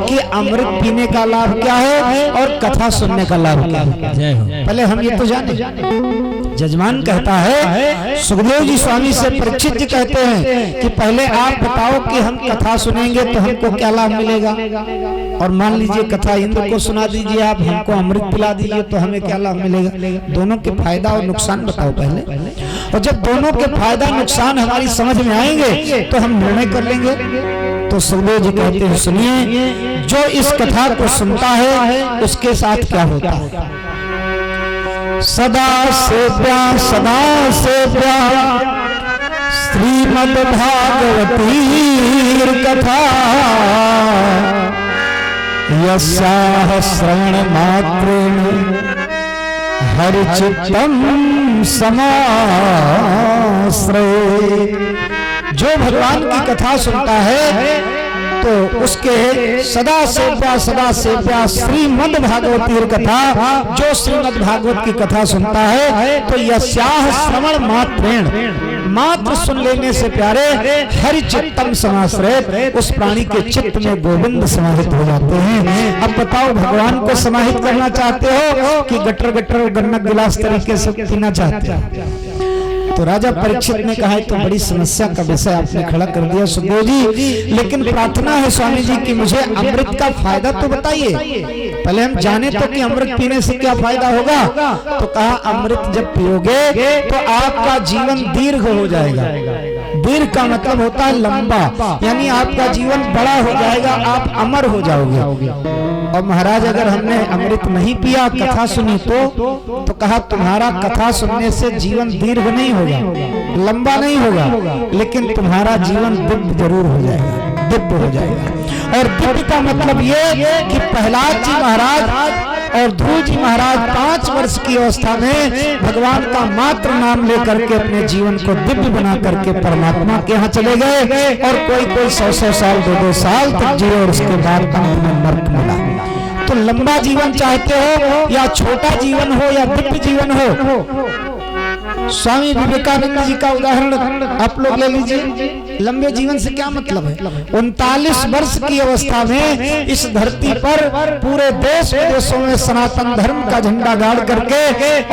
कि अमृत पीने का लाभ क्या है और कथा सुनने का लाभ क्या है। पहले हम ये तो जाने। जजमान कहता है, सुखदेव जी स्वामी से परीक्षित जी कहते हैं कि पहले आप बताओ कि हम कथा सुनेंगे तो हमको क्या लाभ मिलेगा, और मान लीजिए कथा इंद्र को सुना दीजिए आप, हमको अमृत पिला दीजिए तो हमें क्या लाभ मिलेगा। दोनों के फायदा और नुकसान बताओ पहले, और जब दोनों के फायदा नुकसान हमारी समझ में आएंगे तो हम निर्णय कर लेंगे। तो सुखदेव जी कहते हैं, सुनिए, जो इस कथा को सुनता है उसके साथ क्या होता है। सदा से प्यार श्रीमद् भागवती कथा, यस्याः श्रवण मात्रेण हरिचित्तम समाश्रये। जो भगवान की कथा सुनता है तो उसके सदा सेव्या श्रीमद् भागवती कथा, जो श्रीमद् भागवत की कथा सुनता है तो यस्याः श्रवण मात्रेण, मात्र सुन लेने से प्यारे, हरि चित्तम समाश्रय, उस प्राणी के चित्त में गोविंद समाहित हो जाते हैं। अब बताओ, भगवान को समाहित करना चाहते हो कि गटर गटर गन्ना गिलास तरीके से पीना चाहते हो। तो राजा परीक्षित ने कहा, तो बड़ी समस्या का विषय आपने खड़ा कर दिया सुखदेव जी, लेकिन प्रार्थना है स्वामी जी कि मुझे अमृत का फायदा तो बताइए। पहले हम जाने तो कि अमृत पीने से क्या फायदा होगा। तो कहा, अमृत जब पियोगे तो आपका जीवन दीर्घ हो जाएगा। दीर्घ का मतलब होता है लंबा, यानी आपका जीवन बड़ा हो जाएगा, आप अमर हो जाओगे। और महाराज, अगर हमने अमृत नहीं पिया, कथा सुनी तो कहा, तुम्हारा कथा सुनने से जीवन दीर्घ नहीं होगा, लंबा नहीं होगा, लेकिन तुम्हारा जीवन दिव्य जरूर हो जाएगा, दिव्य हो जाएगा। और दिव्य का मतलब ये कि प्रहलाद जी महाराज और ध्रुव जी महाराज 5 वर्ष की अवस्था में भगवान का मात्र नाम लेकर के अपने जीवन को दिव्य बना करके परमात्मा के यहाँ चले गए, और कोई 100 साल 2 साल तक जिए, और उसके बाद अंत में नरक मिला। तो लंबा जीवन चाहते हो या छोटा जीवन हो या दिव्य जीवन हो, स्वामी विवेकानंद जी का उदाहरण आप लोग ले लीजिए। लंबे जीवन से क्या मतलब है। 39 वर्ष की अवस्था में इस धरती पर पूरे देश विदेशों में सनातन धर्म का झंडा गाड़ करके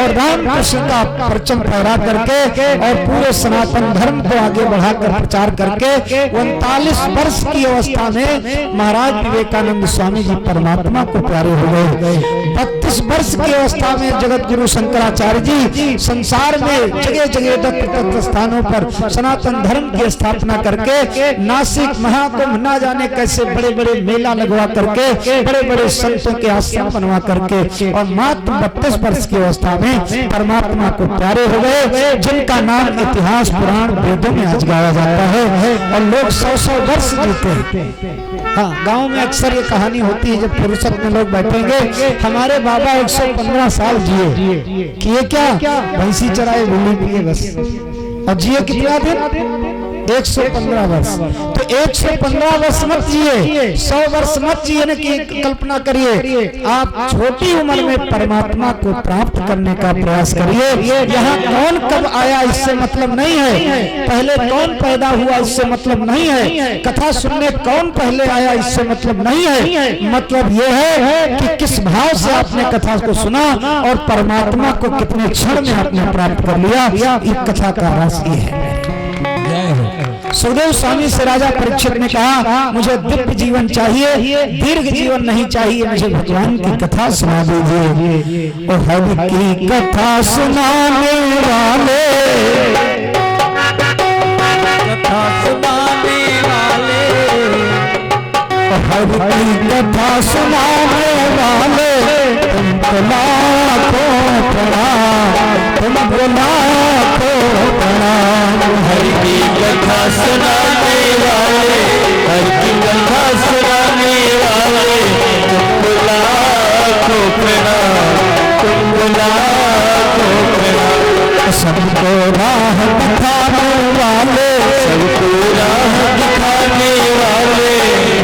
और राम कृष्ण का परचम फहरा करके और पूरे सनातन धर्म को आगे बढ़ाकर प्रचार करके 39 वर्ष की अवस्था में महाराज विवेकानंद स्वामी जी परमात्मा को प्यारे हो गए। 32 वर्ष की अवस्था में जगत गुरु शंकराचार्य जी संसार में जगह जगह दत्त स्थानों पर सनातन धर्म की स्थापना करके नासिक महाकुंभ ना जाने कैसे बड़े बड़े मेला लगवा करके बड़े बड़े संतों के आश्रम बनवा करके और मात्र 32 वर्ष की अवस्था में परमात्मा को प्यारे हो गए, जिनका नाम इतिहास पुराण वेदों में आज गाया जाता है और लोग 100 वर्ष जीते हैं। हाँ, गांव में अक्सर ये कहानी होती है, जब फुर्सत में लोग बैठेंगे, हमारे बाबा 115 साल जिए, किए क्या, भैंसी चराए गोली पिए बस, और जिए कितना दिन, 115 वर्ष। तो 115 वर्ष मत जिए, 100 वर्ष मत जिए न कि कल्पना करिए, आप छोटी उम्र में परमात्मा को प्राप्त करने का प्रयास करिए। यहाँ कौन कब आया इससे मतलब नहीं है, पहले कौन पैदा हुआ इससे मतलब नहीं है, कथा सुनने कौन पहले आया इससे मतलब नहीं है। मतलब ये है कि किस भाव से आपने कथा को सुना और परमात्मा को कितने क्षण में आपने प्राप्त कर लिया, ये कथा का रस ये है। सुखदेव स्वामी से राजा परीक्षित ने कहा, मुझे दिव्य जीवन चाहिए, दीर्घ जीवन नहीं चाहिए, मुझे भगवान की कथा सुना दीजिए। और हरि की कथा सुनाने वाले, कथा सुनाने वाले, हरि की कथा सुनाने वाले, तुमको लाखों प्रणाम, तुमको लाखों प्रणाम। हरि की कथा सुनाने वाले, हरि की कथा सुनाने वाले, तुमको लाखों प्रणाम, तुमको लाखों प्रणाम। सबको राह दिखाने वाले, सबको राह दिखाने वाले,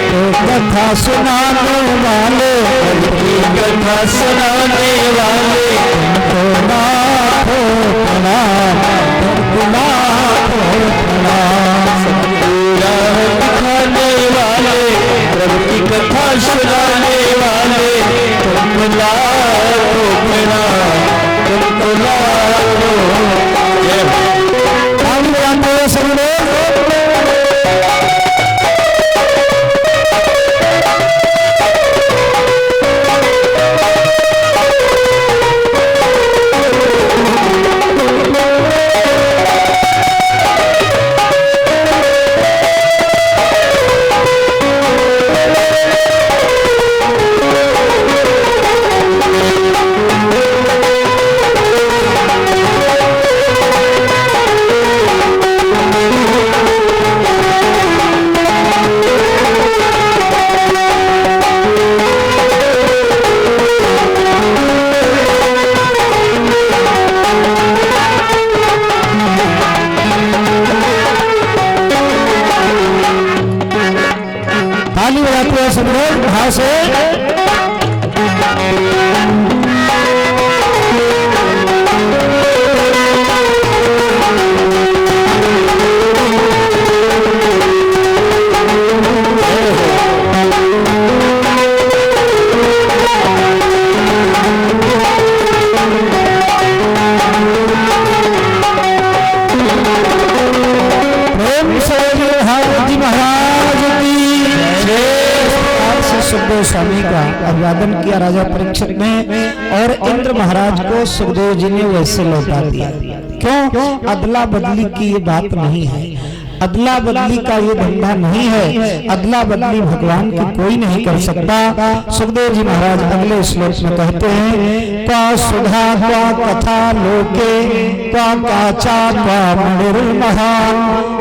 तो कथा सुनाने वाले, हरि की कथा सुनाने वाले, तुमको लाखों प्रणाम, तुमको लाखों प्रणाम। सबको राह दिखाने वाले, प्रभु की कथा बोले सुखदेव भाव से सुखदेव स्वामी का अभिवादन किया राजा परीक्षित ने और इंद्र महाराज को सुखदेव जी ने वैसे लौटा दिया। क्यों? अदला बदली की ये बात नहीं है, अदला बदली का ये धंधा नहीं है, अदला बदली भगवान की कोई नहीं कर सकता। सुखदेव जी महाराज अगले श्लोक में कहते हैं क्वा सुधा क्वा कथा लोके क्वा काचा क्वा मणिर्महान।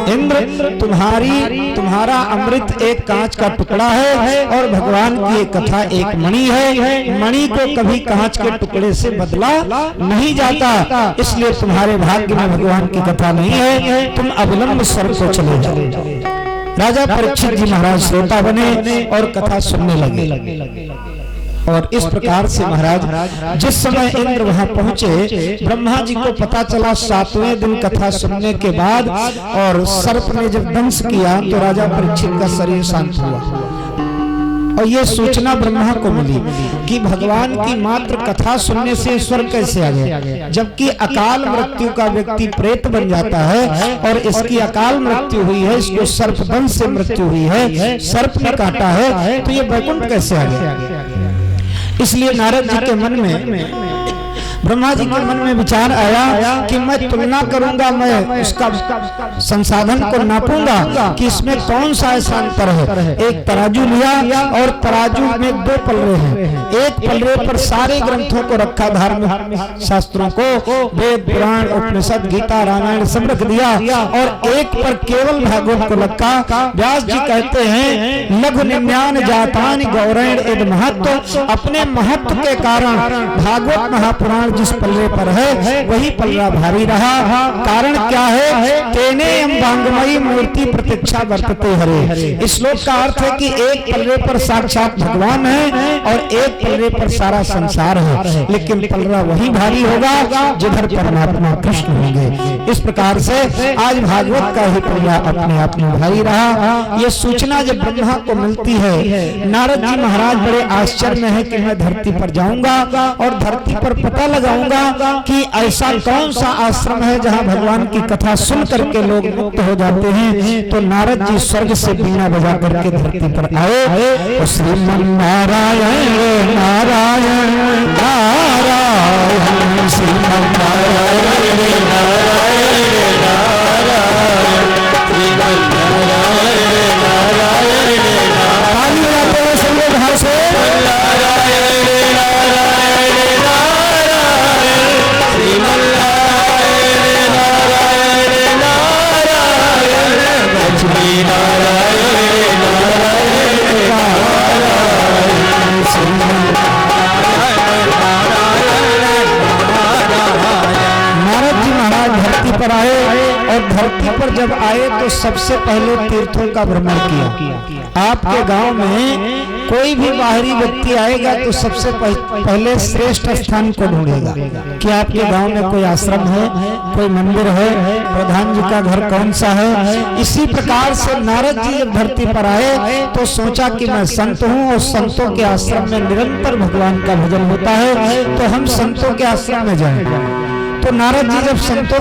इंद्र तुम्हारा अमृत एक कांच का टुकड़ा है और भगवान की एक कथा एक मणि है। मणि को कभी कांच के टुकड़े से बदला नहीं जाता, इसलिए तुम्हारे भाग्य में भगवान की कथा नहीं है, तुम अविलंब स्वर्ग को चले जाओ। राजा परीक्षित जी महाराज श्रोता बने और कथा सुनने लगे। और इस प्रकार से महाराज जिस समय इंद्र वहां पहुंचे, ब्रह्मा जी को पता चला 7वें दिन कथा सुनने के बाद, और सर्प ने जब दंश किया तो राजा परीक्षित का शरीर शांत हुआ। और ये सूचना ब्रह्मा को मिली कि भगवान की मात्र कथा सुनने से स्वर्ग कैसे आ गया, जबकि अकाल मृत्यु का व्यक्ति प्रेत बन जाता है और इसकी अकाल मृत्यु हुई है, इसको सर्पदंश से मृत्यु हुई है, सर्प ने काटा है, तो ये वैकुंठ कैसे आ गया। इसलिए नारद जी के मन में, ब्रह्मा जी के मन में विचार आया कि मैं तुलना करूंगा, मैं उसका संसाधन को नापूंगा कि इसमें कौन सा ऐसा अंतर है। एक तराजू लिया और तराजू में 2 पलड़े हैं, एक पलड़े पर सारे ग्रंथों को रखा, धार्मिक शास्त्रों को, वेद पुराण उपनिषद गीता रामायण सब रख दिया, और एक पर केवल भागवत को रखा। व्यास जी कहते हैं लघु निम्यान जातान गौरैण इद महत्व। अपने महत्व के कारण भागवत महापुराण जिस पल्ले पर है वही पल्ला भारी रहा। कारण क्या है? तेने अंबांगमयी मूर्ति प्रतीक्षा वर्तते हरे। इस श्लोक का अर्थ है कि एक पल्ले पर साक्षात भगवान है और एक पल्ले पर सारा संसार है, लेकिन पल्ला वही भारी होगा जिधर परमात्मा कृष्ण होंगे। इस प्रकार से आज भागवत का ही पल्ला अपने आप में भारी रहा। ये सूचना जब ब्रह्मा को मिलती है, नारद जी महाराज बड़े आश्चर्य में है कि मैं धरती पर जाऊंगा और धरती पर पता लगाऊंगा कि ऐसा कौन सा आश्रम है जहां भगवान की कथा सुन करके लोग मुक्त हो जाते हैं। तो नारद जी स्वर्ग से बीना बजा करके धरती पर आए। श्रीमन नारायण नारायण नारायण श्रीमन नारायण नारायण नारायण श्रीमन नारायण नारायण ताली बजाते हुए सब भाव से पर आए, और धरती पर जब आए तो सबसे पहले तीर्थों का भ्रमण किया। आपके गांव में कोई भी बाहरी व्यक्ति आएगा तो सबसे पहले श्रेष्ठ स्थान को ढूंढेगा कि आपके गांव में कोई आश्रम है, कोई मंदिर है, प्रधान जी का घर कौन सा है। इसी प्रकार से नारद जी जब धरती पर आए तो सोचा कि मैं संत हूँ और संतों के आश्रम में निरंतर भगवान का भजन होता है, तो हम संतों के आश्रम में जाएं। तो नारद जी जब संतों